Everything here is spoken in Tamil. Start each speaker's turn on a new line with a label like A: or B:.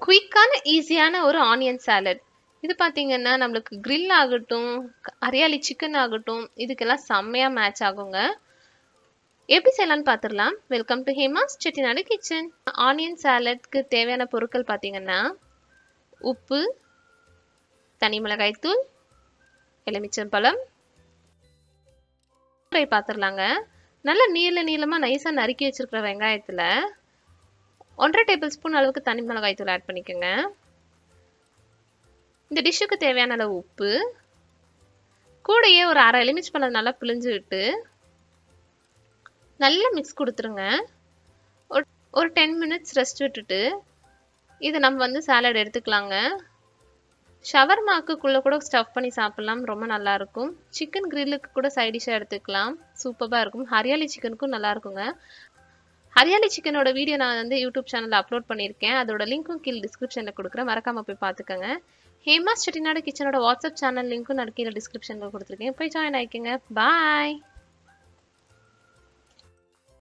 A: குயிக்கான ஈஸியான ஒரு ஆனியன் சாலட். இது பார்த்தீங்கன்னா நம்மளுக்கு கிரில் ஆகட்டும், ஹரியாலி சிக்கன் ஆகட்டும், இதுக்கெல்லாம் செம்மையாக மேட்ச் ஆகுங்க. எப்படி செய்யலாம்னு பார்த்துடலாம். Welcome to Hema's Chettinad kitchen. Onion சாலட்க்கு தேவையான பொருட்கள் பார்த்தீங்கன்னா உப்பு, தனி மிளகாய்த்தூள், எலுமிச்சம்பழம். பார்த்துடலாங்க. நல்லா நீளமாக நைஸாக நறுக்கி வச்சிருக்கிற வெங்காயத்தில் 1.5 டேபிள் ஸ்பூன் அளவுக்கு தனி மிளகாய்த்தூள் ஆட் பண்ணிக்கோங்க. இந்த டிஷ்ஷுக்கு தேவையான அளவு உப்பு, கூடையே ஒரு அரை எலுமிச்சம்பழம் நல்லா பிழிஞ்சு விட்டு நல்லா மிக்ஸ் கொடுத்துருங்க. ஒரு 10 மினிட்ஸ் ரெஸ்ட் விட்டுட்டு இது நம்ம சாலட் எடுத்துக்கலாங்க. ஷவர்மாக்குள்ளே கூட ஸ்டஃப் பண்ணி சாப்பிட்லாம், ரொம்ப நல்லாயிருக்கும். சிக்கன் கிரில்லுக்கு கூட சைட் டிஷ்ஷாக எடுத்துக்கலாம், சூப்பராக இருக்கும். ஹரியாலி சிக்கனுக்கும் நல்லா இருக்குங்க. ஹரியாலி சிக்கனோட வீடியோ நான் யூடியூப் சேனலில் அப்லோட் பண்ணியிருக்கேன். அதோட லிங்க்கும் கீழே டிஸ்கிரிப்ஷனில் கொடுக்குறேன், மறக்காமல் போய் பார்த்துக்கோங்க. ஹேமாஸ் செட்டிநாடு கிச்சனோட வாட்ஸ்அப் சேனல் லிங்க்கும் நான் கீழே டிஸ்கிரிப்ஷனில் கொடுத்துருக்கேன், போய் ஜாயின் ஆகிக்கோங்க. பாய்.